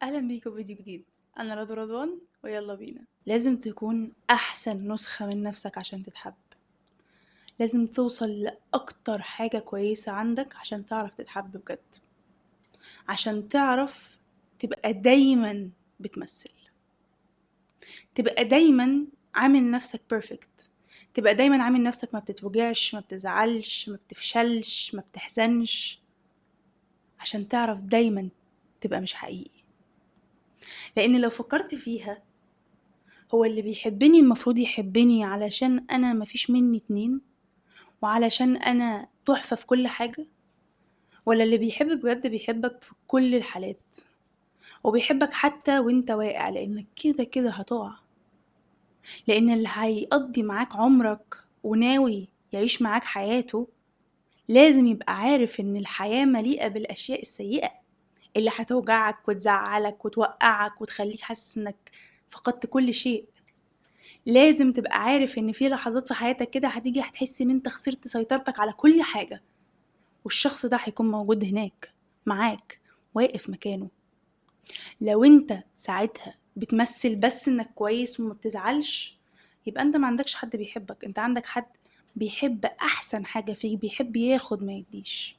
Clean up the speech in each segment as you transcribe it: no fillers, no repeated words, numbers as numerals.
اهلا بيكم فيديو جديد. انا رضوان ويلا بينا. لازم تكون احسن نسخة من نفسك عشان تتحب. لازم توصل لاكتر حاجة كويسة عندك عشان تعرف تتحب بجد، عشان تعرف تبقى دايما بتمثل، تبقى دايما عامل نفسك بيرفكت، تبقى دايما عامل نفسك ما بتتوجعش، ما بتزعلش، ما بتفشلش، ما بتحزنش، عشان تعرف دايما تبقى مش حقيقي. لان لو فكرت فيها، هو اللي بيحبني المفروض يحبني علشان انا مفيش مني اتنين، وعلشان انا تحفة في كل حاجة، ولا اللي بيحب بجد بيحبك في كل الحالات، وبيحبك حتى وانت واقع، لانك كده كده هتقع، لان اللي هيقضي معاك عمرك وناوي يعيش معاك حياته لازم يبقى عارف ان الحياة مليئة بالاشياء السيئة اللي هتوجعك وتزعلك وتوقعك وتخليك حاسس انك فقدت كل شيء. لازم تبقى عارف ان في لحظات في حياتك كده هتيجي هتحس ان انت خسرت سيطرتك على كل حاجة، والشخص ده هيكون موجود هناك معاك واقف مكانه. لو انت ساعتها بتمثل بس انك كويس وما بتزعلش، يبقى انت ما عندكش حد بيحبك، انت عندك حد بيحب احسن حاجة فيك، بيحب ياخد ما يديش.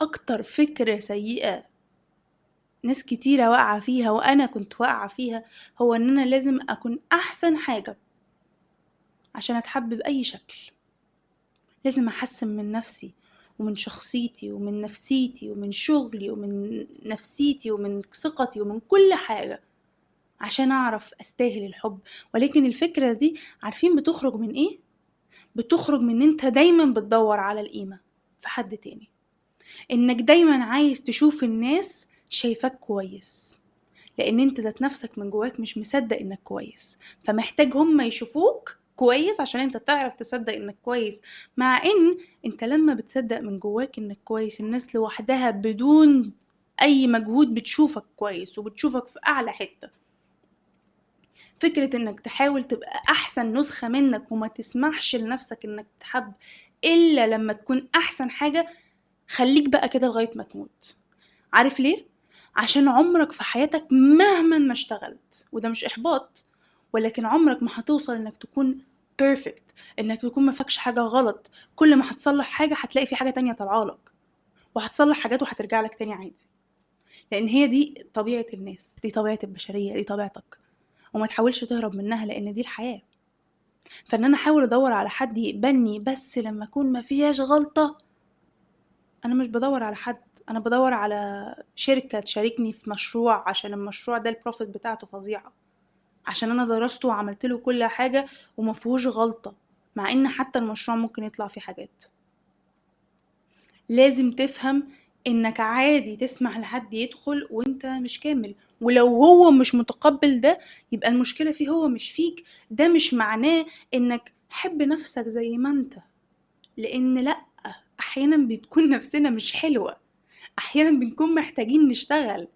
اكتر فكرة سيئة ناس كتيرة واقعة فيها وانا كنت واقعة فيها، هو ان انا لازم اكون احسن حاجة عشان اتحب بأي شكل. لازم احسن من نفسي ومن شخصيتي ومن نفسيتي ومن شغلي ومن نفسيتي ومن ثقتي ومن كل حاجة عشان اعرف استاهل الحب. ولكن الفكرة دي عارفين بتخرج من ايه؟ بتخرج من ان انت دايما بتدور على القيمة في حد تاني، انك دايما عايز تشوف الناس شايفاك كويس، لان انت ذات نفسك من جواك مش مصدق انك كويس، فمحتاج هم يشوفوك كويس عشان انت تعرف تصدق انك كويس. مع ان انت لما بتصدق من جواك انك كويس، الناس لوحدها بدون اي مجهود بتشوفك كويس وبتشوفك في اعلى حتة. فكرة انك تحاول تبقى احسن نسخة منك وما تسمحش لنفسك انك تحب الا لما تكون احسن حاجة، خليك بقى كده لغاية ما تموت. عارف ليه؟ عشان عمرك في حياتك مهما ما اشتغلت، وده مش احباط، ولكن عمرك ما هتوصل انك تكون بيرفكت، انك تكون ما فيكش حاجة غلط. كل ما هتصلح حاجة هتلاقي في حاجة تانية طالعالك، وهتصلح حاجات وهترجع لك تاني عادي. لان هي دي طبيعة الناس، دي طبيعة البشرية، دي طبيعتك، وما تحاولش تهرب منها لان دي الحياة. فان انا احاول ادور على حد يقبلني بس لما اكون ما فيهاش غلطة، انا مش بدور على حد، انا بدور على شركة تشاركني في مشروع عشان المشروع ده البروفيت بتاعته فظيعة، عشان انا درسته وعملت له كل حاجة وما فيهوش غلطة، مع ان حتى المشروع ممكن يطلع فيه حاجات. لازم تفهم انك عادي تسمح لحد يدخل وانت مش كامل، ولو هو مش متقبل ده يبقى المشكلة فيه هو مش فيك. ده مش معناه انك حب نفسك زي ما انت، لان لأ، احيانا بتكون نفسنا مش حلوة، احيانا بنكون محتاجين نشتغل.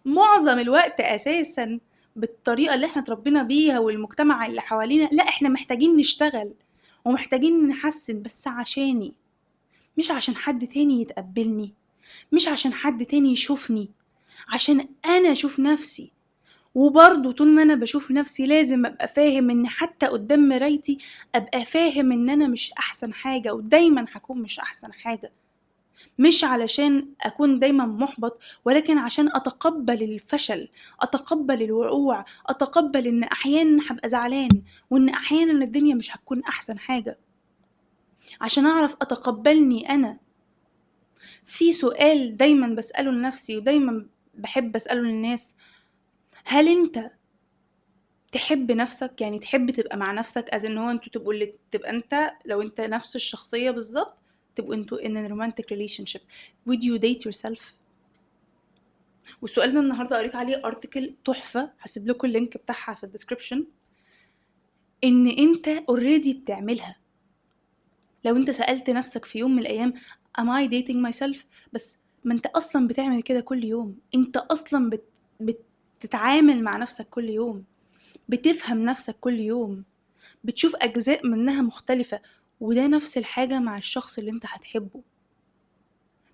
معظم الوقت اساسا بالطريقة اللي احنا اتربينا بيها والمجتمع اللي حوالينا، لا احنا محتاجين نشتغل ومحتاجين نحسن، بس عشاني، مش عشان حد تاني يتقبلني، مش عشان حد تاني يشوفني، عشان انا اشوف نفسي. وبرضه طول ما انا بشوف نفسي لازم ابقى فاهم ان حتى قدام مرايتي ابقى فاهم ان انا مش احسن حاجة ودايما هكون مش احسن حاجة. مش علشان أكون دايما محبط، ولكن عشان أتقبل الفشل، أتقبل الوقوع، أتقبل إن أحيانا هبقى زعلان، وإن أحيانا الدنيا مش هتكون أحسن حاجة، عشان أعرف أتقبلني أنا. في سؤال دايما بسأله لنفسي ودايما بحب أسأله للناس: هل أنت تحب نفسك؟ يعني تحب تبقى مع نفسك از ان هو انتوا تبقوا اللي تبقى انت، لو انت نفس الشخصية بالظبط، تبقوا انتوا in a romantic relationship. would you date yourself؟ والسؤال ده النهارده قريت عليه ارتكل تحفه، هسيب لكم اللينك بتاعها في الديسكربشن، ان انت اوريدي بتعملها. لو انت سألت نفسك في يوم من الايام am I dating myself، بس ما انت اصلا بتعمل كده كل يوم، انت اصلا بتتعامل مع نفسك كل يوم، بتفهم نفسك كل يوم، بتشوف اجزاء منها مختلفة. وده نفس الحاجة مع الشخص اللي انت هتحبه.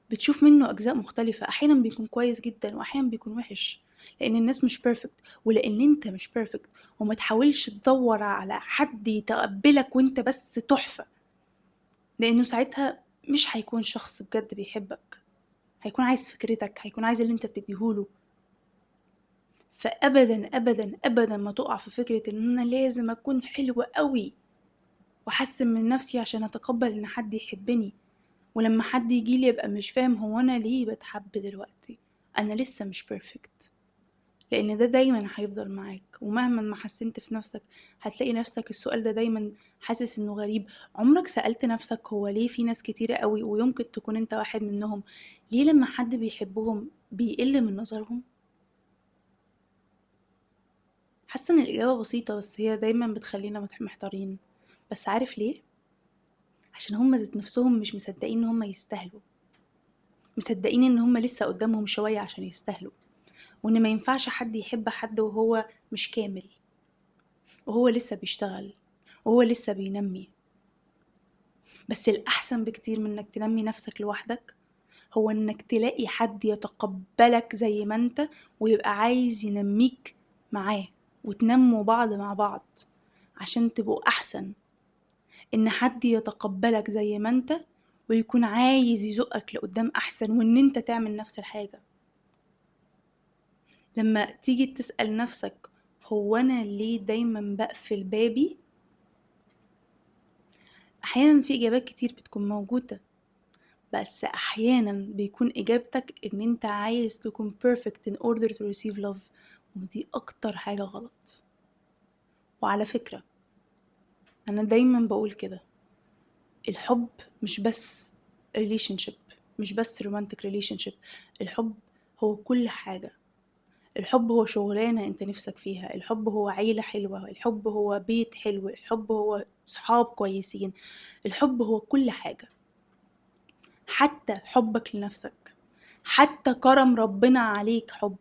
بتشوف منه أجزاء مختلفة، أحيانا بيكون كويس جدا وأحيانا بيكون وحش، لأن الناس مش بيرفكت ولأن انت مش بيرفكت. وما تحاولش تدور على حد يتقبلك وانت بس تحفة، لأنه ساعتها مش هيكون شخص بجد بيحبك، هيكون عايز فكرتك، هيكون عايز اللي انت بتديهوله. فأبدا أبدا أبدا ما تقع في فكرة ان انا لازم اكون حلوة قوي واحسن من نفسي عشان اتقبل ان حد يحبني، ولما حد يجيلي يبقى مش فاهم هو انا ليه بتحب دلوقتي، انا لسه مش بيرفكت. لان ده دايما هيفضل معاك، ومهما ما حسنت في نفسك هتلاقي نفسك السؤال ده دايما حاسس انه غريب. عمرك سألت نفسك هو ليه في ناس كتيرة قوي ويمكن تكون انت واحد منهم، ليه لما حد بيحبهم بيقل من نظرهم؟ حاسة ان الإجابة بسيطة بس هي دايما بتخلينا محتارين. بس عارف ليه؟ عشان هما ذات نفسهم مش مصدقين ان هما يستاهلوا، مصدقين ان هما لسه قدامهم شوية عشان يستاهلوا، وان ما ينفعش حد يحب حد وهو مش كامل، وهو لسه بيشتغل، وهو لسه بينمي. بس الأحسن بكتير من انك تنمي نفسك لوحدك هو انك تلاقي حد يتقبلك زي ما انت ويبقى عايز ينميك معاه، وتنموا بعض مع بعض عشان تبقوا أحسن. ان حد يتقبلك زي ما انت ويكون عايز يزقك لقدام أحسن، وان انت تعمل نفس الحاجة. لما تيجي تسأل نفسك هو أنا ليه دايما بقفل بابي، أحيانا في إجابات كتير بتكون موجودة، بس أحيانا بيكون إجابتك إن أنت عايز تكون perfect in order to receive love، ودي أكتر حاجة غلط. وعلى فكرة أنا دايما بقول كده، الحب مش بس relationship، مش بس romantic relationship. الحب هو كل حاجة. الحب هو شغلانة انت نفسك فيها، الحب هو عيلة حلوة، الحب هو بيت حلو، الحب هو صحاب كويسين، الحب هو كل حاجة. حتى حبك لنفسك، حتى كرم ربنا عليك حب،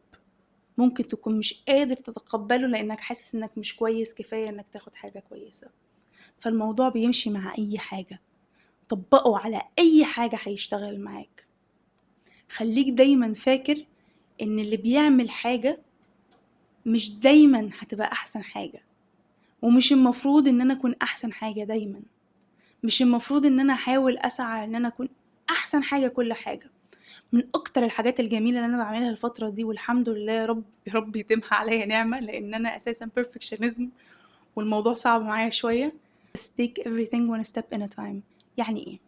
ممكن تكون مش قادر تتقبله لانك حاسس انك مش كويس كفاية انك تاخد حاجة كويسة. فالموضوع بيمشي مع اي حاجة، طبقه على اي حاجة هيشتغل معاك. خليك دايما فاكر ان اللي بيعمل حاجة مش دايما هتبقى احسن حاجة، ومش المفروض ان انا اكون احسن حاجة دايما، مش المفروض ان انا احاول اسعى ان انا اكون احسن حاجة كل حاجة. من اكتر الحاجات الجميلة اللي انا بعملها الفترة دي، والحمد لله يا رب يا رب يتمها عليا نعمة، لان انا اساسا perfectionism والموضوع صعب معايا شوية. بس take everything one step in a time. يعني ايه؟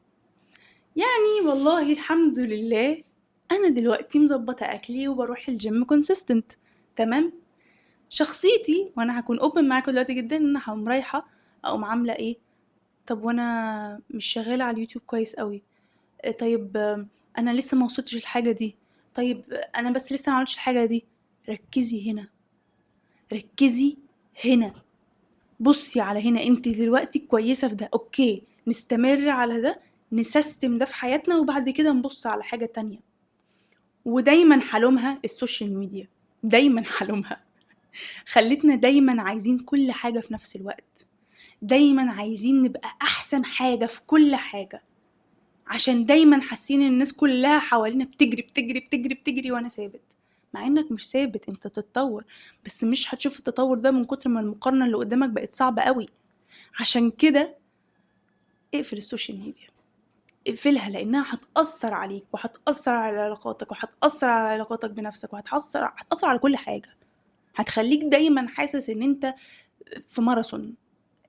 يعني والله الحمد لله انا دلوقتي مظبطة اكلي وبروح الجيم consistent. تمام. شخصيتي، وانا هكون open معاكم دلوقتي جدا، ان انا هقوم رايحة اقوم عاملة ايه؟ طب وانا مش شغالة على اليوتيوب كويس قوي، طيب انا لسه ما وصلتش الحاجة دي، طيب انا بس لسه ما عملتش الحاجة دي. ركزي هنا، ركزي هنا، بصي على هنا. انت دلوقتي كويسة في ده، اوكي، نستمر على ده، نسيستم ده في حياتنا، وبعد كده نبص على حاجة تانية. ودايما حلمها السوشيال ميديا، دايما حلمها خلتنا دايما عايزين كل حاجة في نفس الوقت، دايما عايزين نبقى احسن حاجة في كل حاجة، عشان دايما حاسين ان الناس كلها حوالينا بتجري بتجري بتجري بتجري وانا ثابت. مع انك مش ثابت، انت تتطور، بس مش هتشوف التطور ده من كتر ما المقارنة اللي قدامك بقت صعبة قوي. عشان كده اقفل السوشيال ميديا، اقفلها، لانها هتأثر عليك وهتأثر على علاقاتك وهتأثر على علاقاتك بنفسك هتأثر على كل حاجة. هتخليك دايما حاسس ان انت في ماراثون،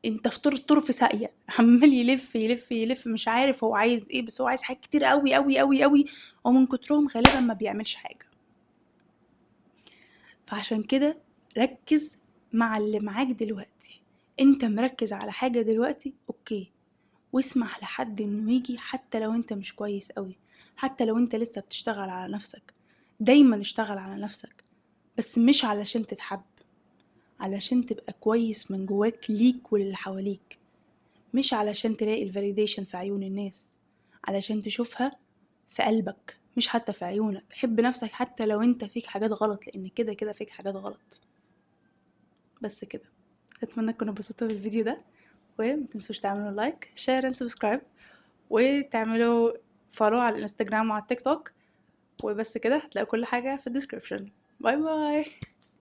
انت في طرف ساقية عمال يلف يلف يلف، مش عارف هو عايز ايه، بس هو عايز حاجات كتير قوي قوي قوي قوي، ومن كترهم غالبا ما بيعملش حاجة. فعشان كده ركز مع اللي معاك دلوقتي. انت مركز على حاجة دلوقتي، اوكي، واسمح لحد انه يجي حتى لو انت مش كويس قوي، حتى لو انت لسه بتشتغل على نفسك. دايما اشتغل على نفسك، بس مش علشان تتحب، علشان تبقى كويس من جواك ليك وللي حواليك، مش علشان تلاقي الفاليديشن في عيون الناس، علشان تشوفها في قلبك مش حتى في عيونك. حب نفسك حتى لو انت فيك حاجات غلط، لان كده كده فيك حاجات غلط. بس كده. اتمنى تكونوا انبسطتوا بالفيديو ده، ومتنسوش تعملوا لايك شير اند سبسكرايب، وتعملوا فولو على الانستجرام وعلى التيك توك. وبس كده، هتلاقوا كل حاجة في الديسكريبشن. باي باي.